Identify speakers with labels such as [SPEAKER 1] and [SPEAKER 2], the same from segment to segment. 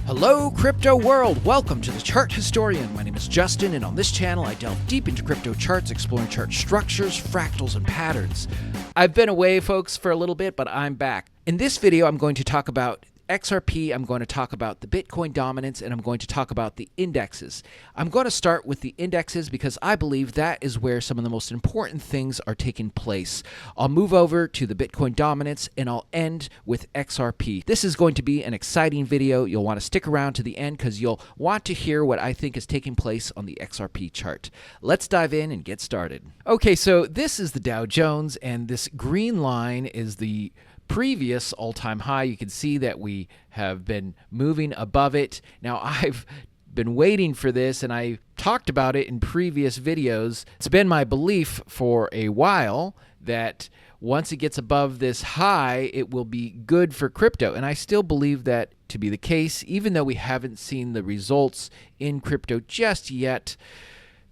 [SPEAKER 1] Hello, crypto world! Welcome to the Chart Historian. My name is Justin, and on this channel, I delve deep into crypto charts, exploring chart structures, fractals, and patterns. I've been away, folks, for a little bit, but I'm back. In this video, I'm going to talk about XRP, I'm going to talk about the Bitcoin dominance, and I'm going to talk about the indexes. I'm going to start with the indexes because I believe that is where some of the most important things are taking place. I'll move over to the Bitcoin dominance, and I'll end with XRP. This is going to be an exciting video. You'll want to stick around to the end because you'll want to hear what I think is taking place on the XRP chart. Let's dive in and get started. Okay, so this is the Dow Jones, and this green line is the previous all-time high. You can see that we have been moving above it. Now, I've been waiting for this, and I talked about it in previous videos. It's been my belief for a while that once it gets above this high, it will be good for crypto. And I still believe that to be the case, even though we haven't seen the results in crypto just yet.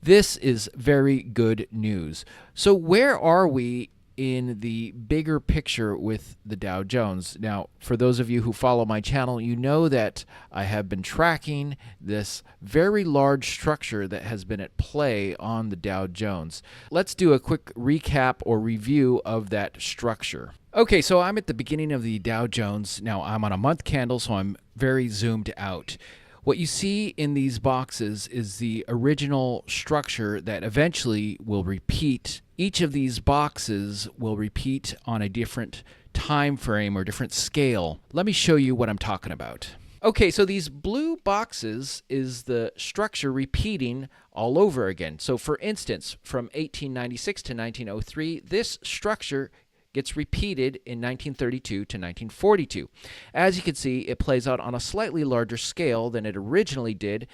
[SPEAKER 1] This is very good news. So where are we in the bigger picture with the Dow Jones? Now, for those of you who follow my channel, you know that I have been tracking this very large structure that has been at play on the Dow Jones. Let's do a quick recap or review of that structure. Okay, so I'm at the beginning of the Dow Jones. Now, I'm on a month candle, so I'm very zoomed out. What you see in these boxes is the original structure that eventually will repeat. Each of these boxes will repeat on a different time frame or different scale. Let me show you what I'm talking about. Okay, so these blue boxes is the structure repeating all over again. So for instance, from 1896 to 1903, this structure gets repeated in 1932 to 1942. As you can see, it plays out on a slightly larger scale than it originally did,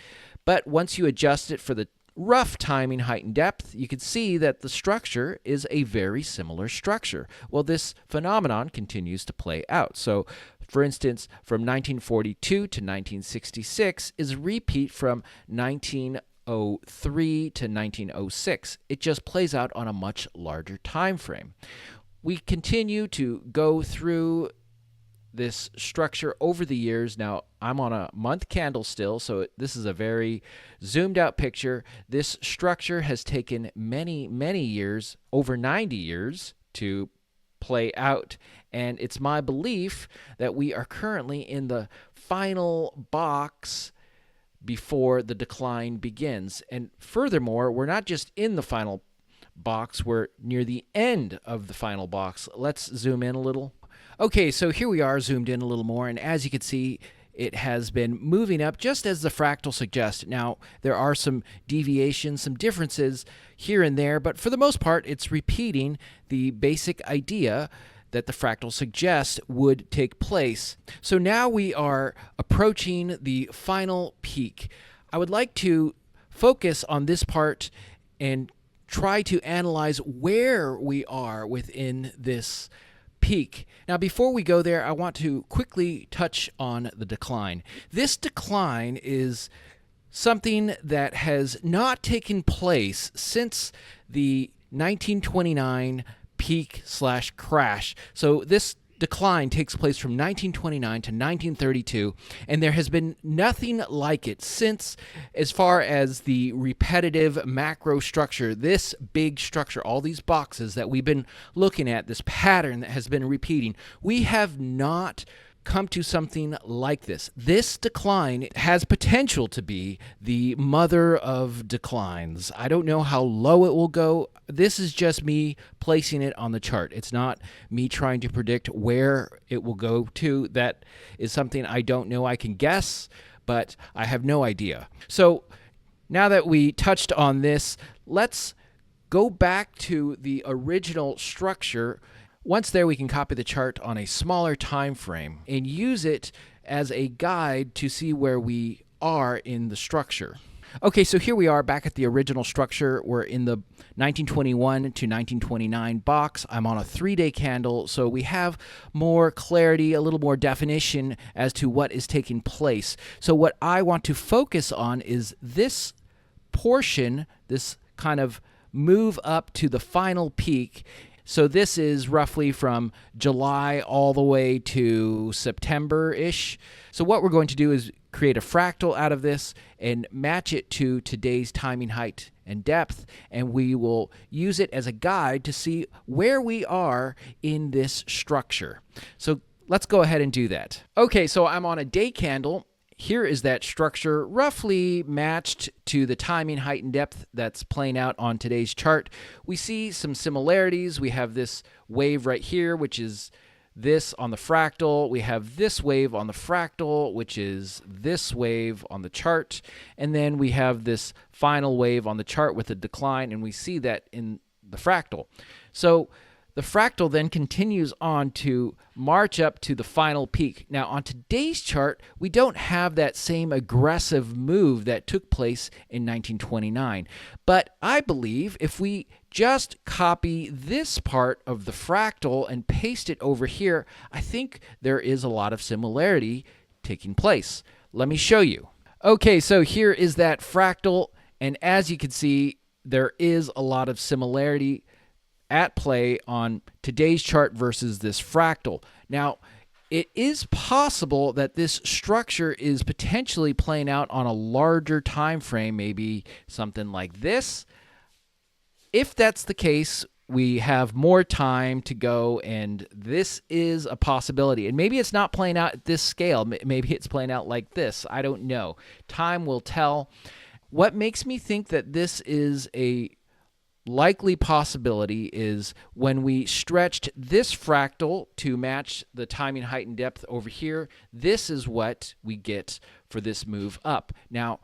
[SPEAKER 1] but once you adjust it for the rough timing, height, and depth, you can see that the structure is a very similar structure. Well, this phenomenon continues to play out. So, for instance, from 1942 to 1966 is a repeat from 1903 to 1906. It just plays out on a much larger time frame. We continue to go through this structure over the years. Now, I'm on a month candle still, so this is a very zoomed out picture. This structure has taken many, many years, over 90 years, to play out, and it's my belief that we are currently in the final box before the decline begins. And furthermore, we're not just in the final box, we're near the end of the final box. Let's zoom in a little. Okay, so here we are zoomed in a little more, and as you can see, it has been moving up just as the fractal suggests. Now, there are some deviations, some differences here and there, but for the most part, it's repeating the basic idea that the fractal suggests would take place. So now we are approaching the final peak. I would like to focus on this part and try to analyze where we are within this peak. Now, before we go there, I want to quickly touch on the decline. This decline is something that has not taken place since the 1929 peak/crash. So this decline takes place from 1929 to 1932, and there has been nothing like it since. As far as the repetitive macro structure, this big structure, all these boxes that we've been looking at, this pattern that has been repeating, we have not come to something like this. This decline has potential to be the mother of declines. I don't know how low it will go. This is just me placing it on the chart. It's not me trying to predict where it will go to. That is something I don't know. I can guess, but I have no idea. So now that we touched on this, let's go back to the original structure. Once there, we can copy the chart on a smaller time frame and use it as a guide to see where we are in the structure. Okay, so here we are back at the original structure. We're in the 1921 to 1929 box. I'm on a 3-day candle, so we have more clarity, a little more definition as to what is taking place. So what I want to focus on is this portion, this kind of move up to the final peak. So this is roughly from July all the way to September-ish. So what we're going to do is create a fractal out of this and match it to today's timing height and depth, and we will use it as a guide to see where we are in this structure. So let's go ahead and do that. Okay, so I'm on a day candle. Here is that structure roughly matched to the timing height and depth that's playing out on today's chart. We see some similarities. We have this wave right here, which is this on the fractal. We have this wave on the fractal, which is this wave on the chart. And then we have this final wave on the chart with a decline, and we see that in the fractal. So the fractal then continues on to march up to the final peak. Now, on today's chart, we don't have that same aggressive move that took place in 1929. But I believe if we just copy this part of the fractal and paste it over here, I think there is a lot of similarity taking place. Let me show you. Okay, so here is that fractal, and as you can see, there is a lot of similarity at play on today's chart versus this fractal. Now, it is possible that this structure is potentially playing out on a larger time frame, maybe something like this. If that's the case, we have more time to go, and this is a possibility. And maybe it's not playing out at this scale. Maybe it's playing out like this. I don't know. Time will tell. What makes me think that this is a likely possibility is when we stretched this fractal to match the timing height and depth over here, this is what we get for this move up. Now,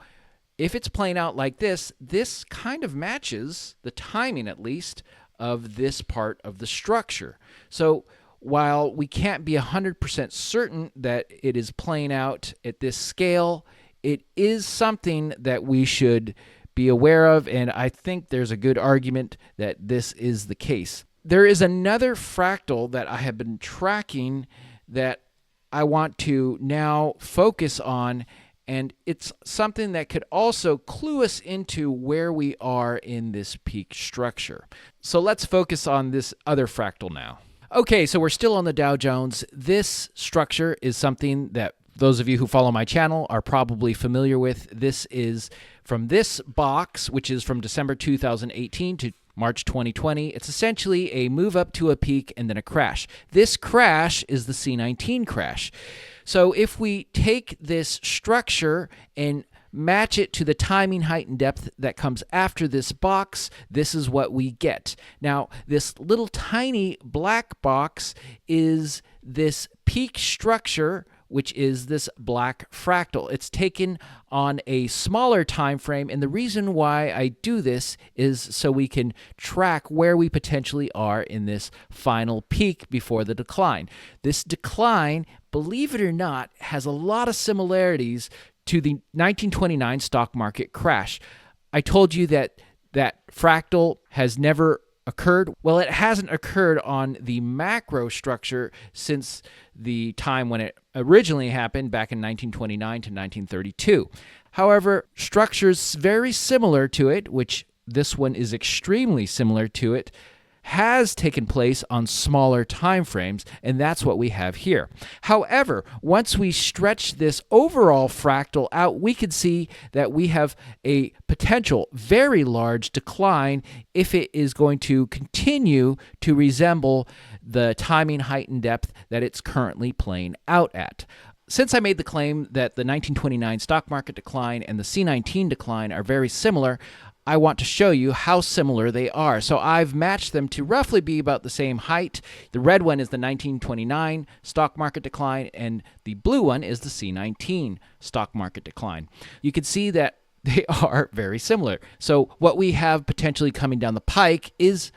[SPEAKER 1] if it's playing out like this, this kind of matches the timing, at least, of this part of the structure. So while we can't be 100% certain that it is playing out at this scale, it is something that we should be aware of, and I think there's a good argument that this is the case. There is another fractal that I have been tracking that I want to now focus on, and it's something that could also clue us into where we are in this peak structure. So let's focus on this other fractal now. Okay, so we're still on the Dow Jones. This structure is something that those of you who follow my channel are probably familiar with. This is from this box, which is from December 2018 to March 2020. It's essentially a move up to a peak and then a crash. This crash is the C19 crash. So if we take this structure and match it to the timing height and depth that comes after this box, this is what we get. Now, this little tiny black box is this peak structure, which is this black fractal. It's taken on a smaller time frame, and the reason why I do this is so we can track where we potentially are in this final peak before the decline. This decline, believe it or not, has a lot of similarities to the 1929 stock market crash. I told you that that fractal has never occurred. Well, it hasn't occurred on the macro structure since the time when it originally happened back in 1929 to 1932. However, structures very similar to it, which this one is extremely similar to it, has taken place on smaller time frames, and that's what we have here. However, once we stretch this overall fractal out, we can see that we have a potential very large decline if it is going to continue to resemble the timing height and depth that it's currently playing out at. Since I made the claim that the 1929 stock market decline and the C19 decline are very similar, I want to show you how similar they are. So I've matched them to roughly be about the same height. The red one is the 1929 stock market decline, and the blue one is the C19 stock market decline. You can see that they are very similar. So what we have potentially coming down the pike is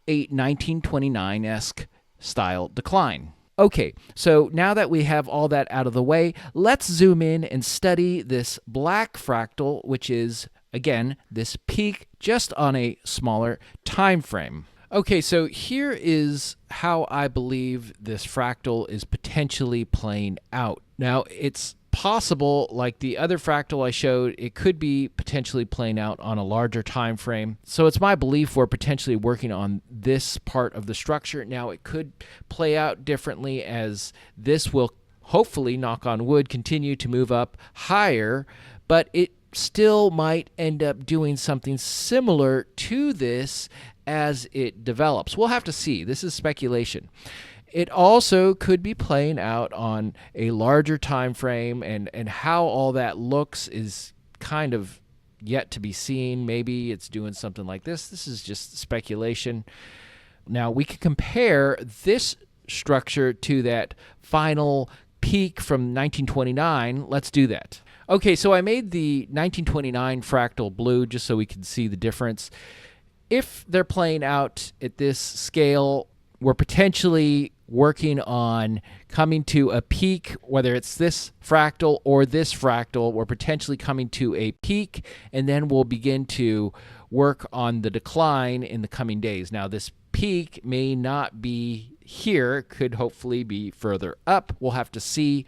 [SPEAKER 1] a 1929-esque style decline. Okay, so now that we have all that out of the way, let's zoom in and study this black fractal, which is, again, this peak just on a smaller time frame. Okay, so here is how I believe this fractal is potentially playing out. Now, it's possible, like the other fractal I showed, it could be potentially playing out on a larger time frame. So it's my belief we're potentially working on this part of the structure. Now, it could play out differently, as this will hopefully, knock on wood, continue to move up higher, but it still might end up doing something similar to this as it develops. We'll have to see. This is speculation. It also could be playing out on a larger time frame, and how all that looks is kind of yet to be seen. Maybe it's doing something like this. This is just speculation. Now, we can compare this structure to that final peak from 1929. Let's do that. Okay, so I made the 1929 fractal blue just so we can see the difference. If they're playing out at this scale, we're potentially working on coming to a peak, whether it's this fractal or this fractal. We're potentially coming to a peak, and then we'll begin to work on the decline in the coming days. Now, this peak may not be here, could hopefully be further up. We'll have to see,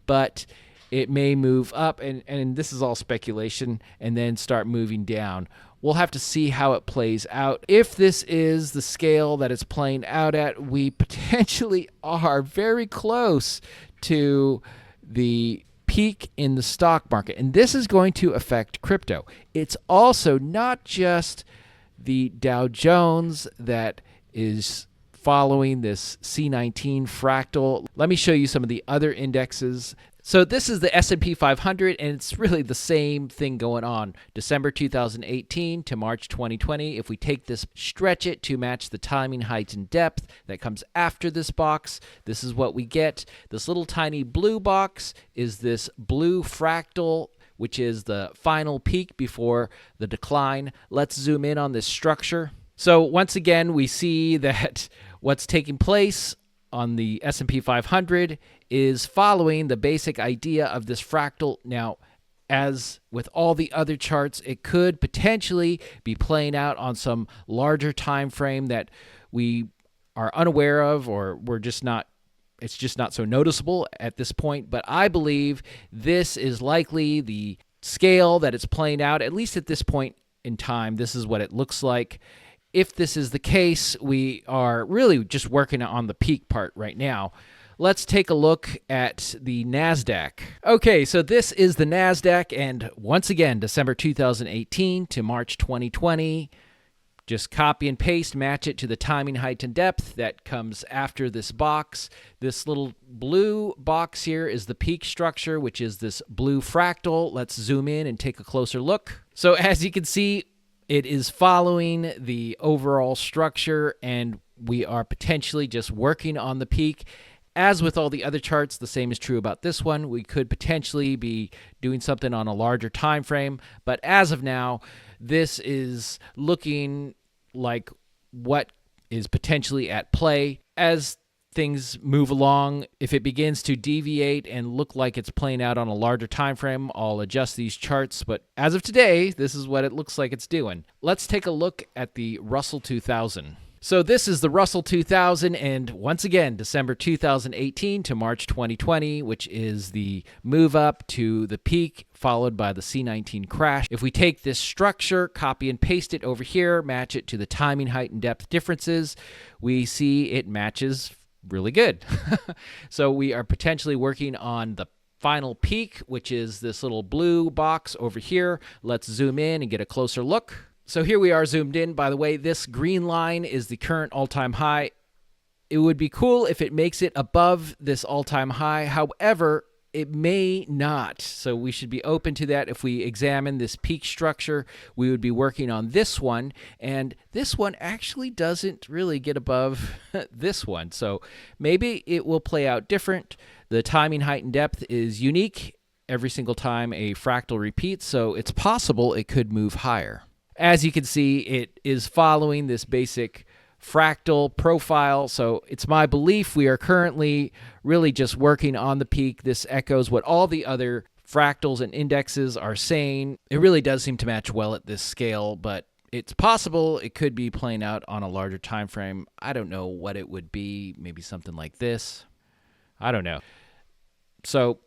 [SPEAKER 1] but it may move up, and this is all speculation, and then start moving down. We'll have to see how it plays out. If this is the scale that it's playing out at, we potentially are very close to the peak in the stock market. And this is going to affect crypto. It's also not just the Dow Jones that is following this C19 fractal. Let me show you some of the other indexes. So this is the S&P 500, and it's really the same thing going on. December 2018 to March 2020. If we take this, stretch it to match the timing, height, and depth that comes after this box, this is what we get. This little tiny blue box is this blue fractal, which is the final peak before the decline. Let's zoom in on this structure. So once again, we see that what's taking place on the S&P 500 is following the basic idea of this fractal. Now, as with all the other charts, it could potentially be playing out on some larger time frame that we are unaware of, or it's just not so noticeable at this point. But I believe this is likely the scale that it's playing out, at least at this point in time. This is what it looks like. If this is the case, we are really just working on the peak part right now. Let's take a look at the NASDAQ. Okay, so this is the NASDAQ, and once again, December 2018 to March 2020. Just copy and paste, match it to the timing, height, and depth that comes after this box. This little blue box here is the peak structure, which is this blue fractal. Let's zoom in and take a closer look. So as you can see, it is following the overall structure, and we are potentially just working on the peak. As with all the other charts, the same is true about this one. We could potentially be doing something on a larger time frame, but as of now, this is looking like what is potentially at play. As things move along, if it begins to deviate and look like it's playing out on a larger time frame, I'll adjust these charts, but as of today, this is what it looks like it's doing. Let's take a look at the Russell 2000. So this is the Russell 2000, and once again, December 2018 to March 2020, which is the move up to the peak, followed by the C19 crash. If we take this structure, copy and paste it over here, match it to the timing, height, and depth differences, we see it matches really good. So we are potentially working on the final peak, which is this little blue box over here. Let's zoom in and get a closer look. So here we are zoomed in. By the way, this green line is the current all-time high. It would be cool if it makes it above this all-time high. However, it may not. So we should be open to that. If we examine this peak structure, we would be working on this one. And this one actually doesn't really get above this one. So maybe it will play out different. The timing, height, and depth is unique every single time a fractal repeats. So it's possible it could move higher. As you can see, it is following this basic fractal profile. So it's my belief we are currently really just working on the peak. This echoes what all the other fractals and indexes are saying. It really does seem to match well at this scale, but it's possible it could be playing out on a larger time frame. I don't know what it would be. Maybe something like this. I don't know. So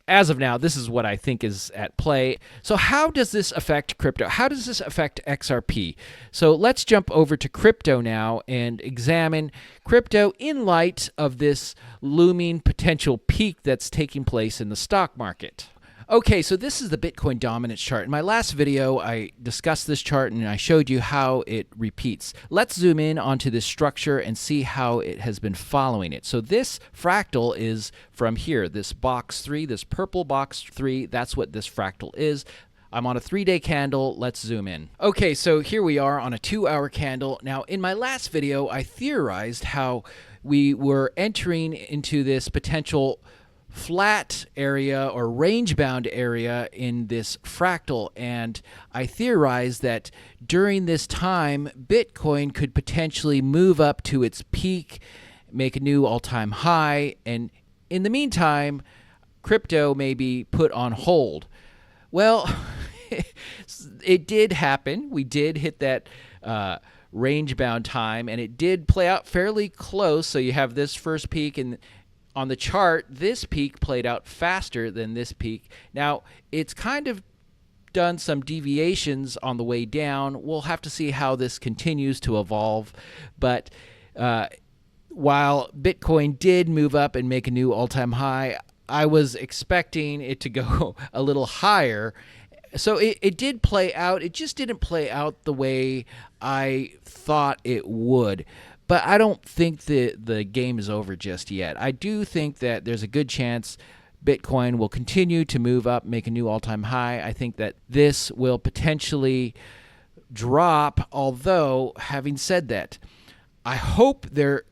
[SPEAKER 1] as of now, this is what I think is at play. So how does this affect crypto? How does this affect XRP? So let's jump over to crypto now and examine crypto in light of this looming potential peak that's taking place in the stock market. Okay, so this is the Bitcoin dominance chart. In my last video, I discussed this chart and I showed you how it repeats. Let's zoom in onto this structure and see how it has been following it. So this fractal is from here, this box 3, this purple box 3, that's what this fractal is. I'm on a 3-day candle. Let's zoom in. Okay, so here we are on a 2-hour candle. Now, in my last video, I theorized how we were entering into this potential flat area or range-bound area in this fractal, and I theorized that during this time Bitcoin could potentially move up to its peak, make a new all-time high, and in the meantime crypto may be put on hold. Well, it did happen. We did hit that range-bound time, and it did play out fairly close. So you have this first peak, and on the chart, this peak played out faster than this peak. Now, it's kind of done some deviations on the way down. We'll have to see how this continues to evolve. But while Bitcoin did move up and make a new all-time high, I was expecting it to go a little higher. So it did play out. It just didn't play out the way I thought it would. But I don't think the game is over just yet. I do think that there's a good chance Bitcoin will continue to move up, make a new all-time high. I think that this will potentially drop, although having said that, I hope there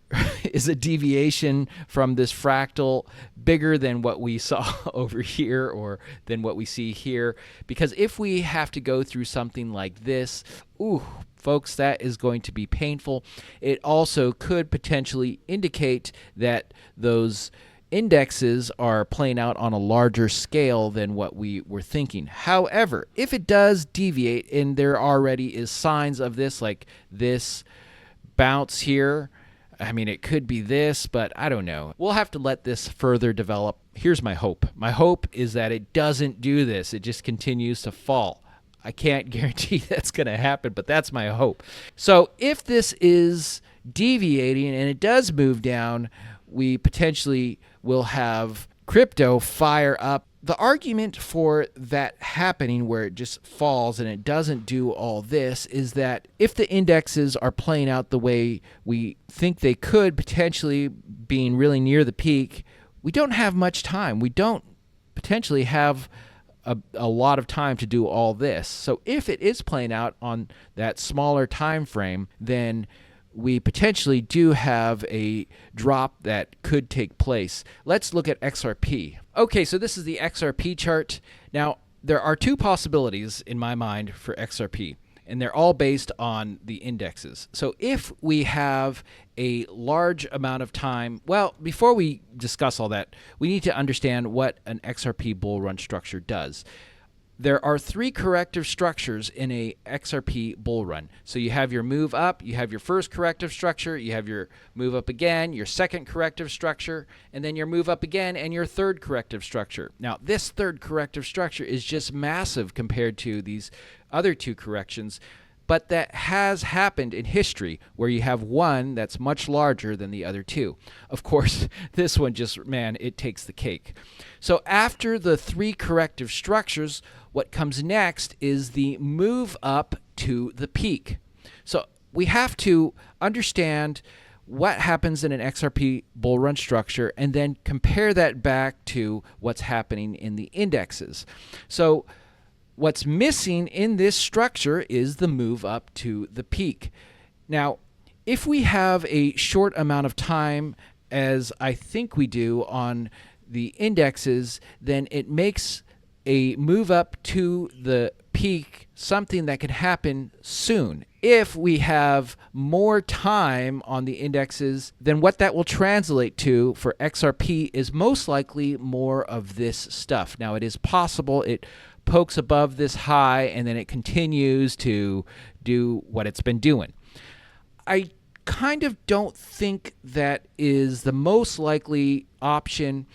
[SPEAKER 1] is a deviation from this fractal bigger than what we saw over here or than what we see here, because if we have to go through something like this, ooh, folks, that is going to be painful. It also could potentially indicate that those indexes are playing out on a larger scale than what we were thinking. However, if it does deviate, and there already is signs of this, like this bounce here, I mean, it could be this, but I don't know. We'll have to let this further develop. Here's my hope. My hope is that it doesn't do this. It just continues to fall. I can't guarantee that's going to happen, but that's my hope. So if this is deviating and it does move down, we potentially will have crypto fire up. The argument for that happening where it just falls and it doesn't do all this is that if the indexes are playing out the way we think they could, potentially being really near the peak, we don't have much time. We don't potentially have a lot of time to do all this. So if it is playing out on that smaller time frame, then we potentially do have a drop that could take place. Let's look at XRP. Okay, so this is the XRP chart. Now, there are two possibilities in my mind for XRP, and they're all based on the indexes. So if we have a large amount of time, well, before we discuss all that, we need to understand what an XRP bull run structure does. There are 3 corrective structures in a XRP bull run. So you have your move up, you have your first corrective structure, you have your move up again, your second corrective structure, and then your move up again and your third corrective structure. Now, this third corrective structure is just massive compared to these other 2 corrections, but that has happened in history where you have one that's much larger than the other 2. Of course, this one just, man, it takes the cake. So after the 3 corrective structures, what comes next is the move up to the peak. So we have to understand what happens in an XRP bull run structure and then compare that back to what's happening in the indexes. So what's missing in this structure is the move up to the peak. Now, if we have a short amount of time, as I think we do on the indexes, then it makes a move up to the peak something that can happen soon. If we have more time on the indexes, then what that will translate to for XRP is most likely more of this stuff. Now, it is possible it pokes above this high and then it continues to do what it's been doing. I kind of don't think that is the most likely option.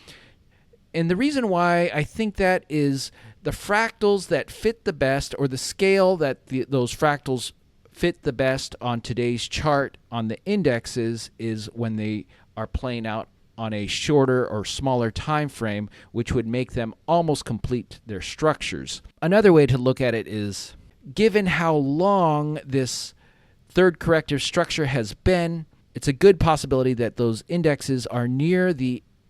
[SPEAKER 1] And the reason why I think that is the fractals that fit the best, or the scale that those fractals fit the best on today's chart on the indexes, is when they are playing out on a shorter or smaller time frame, which would make them almost complete their structures. Another way to look at it is, given how long this third corrective structure has been, it's a good possibility that those indexes are near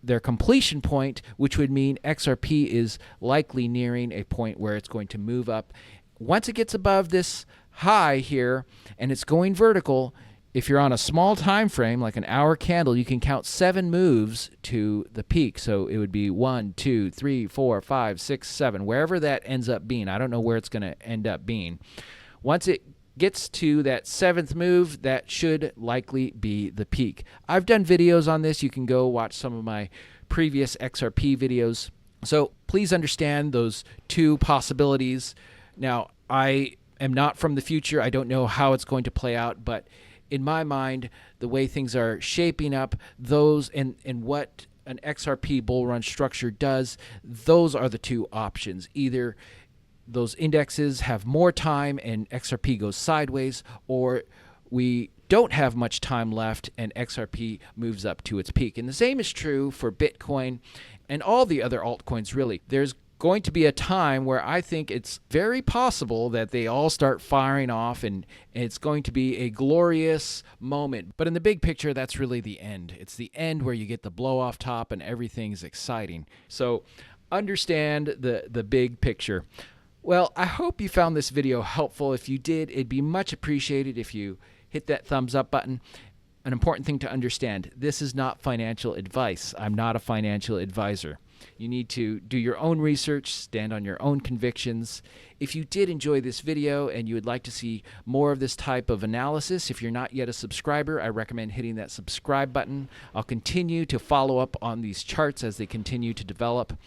[SPEAKER 1] their completion point, which would mean XRP is likely nearing a point where it's going to move up. Once it gets above this high here and it's going vertical, if you're on a small time frame, like an hour candle, you can count 7 moves to the peak. So it would be 1, 2, 3, 4, 5, 6, 7, wherever that ends up being. I don't know where it's going to end up being. Once it gets to that 7th move, that should likely be the peak. I've done videos on this. You can go watch some of my previous XRP videos. So please understand those two possibilities. Now, I am not from the future. I don't know how it's going to play out, but in my mind, the way things are shaping up, those and what an XRP bull run structure does, those are the two options. Either those indexes have more time and XRP goes sideways, or we don't have much time left and XRP moves up to its peak. And the same is true for Bitcoin and all the other altcoins, really. There's going to be a time where I think it's very possible that they all start firing off, and it's going to be a glorious moment. But in the big picture, that's really the end. It's the end where you get the blow off top and everything's exciting. So understand the big picture. Well, I hope you found this video helpful. If you did, it'd be much appreciated if you hit that thumbs up button. An important thing to understand, this is not financial advice. I'm not a financial advisor. You need to do your own research, stand on your own convictions. If you did enjoy this video and you would like to see more of this type of analysis, if you're not yet a subscriber, I recommend hitting that subscribe button. I'll continue to follow up on these charts as they continue to develop.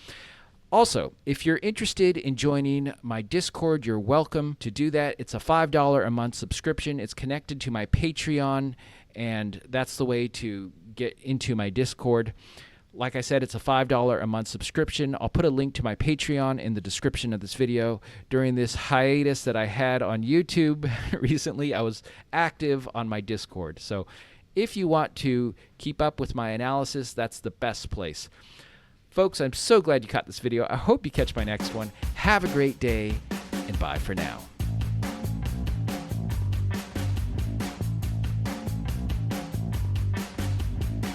[SPEAKER 1] Also, if you're interested in joining my Discord, you're welcome to do that. It's a $5 a month subscription. It's connected to my Patreon, and that's the way to get into my Discord. Like I said, it's a $5 a month subscription. I'll put a link to my Patreon in the description of this video. During this hiatus that I had on YouTube recently, I was active on my Discord. So if you want to keep up with my analysis, that's the best place. Folks, I'm so glad you caught this video. I hope you catch my next one. Have a great day, and bye for now.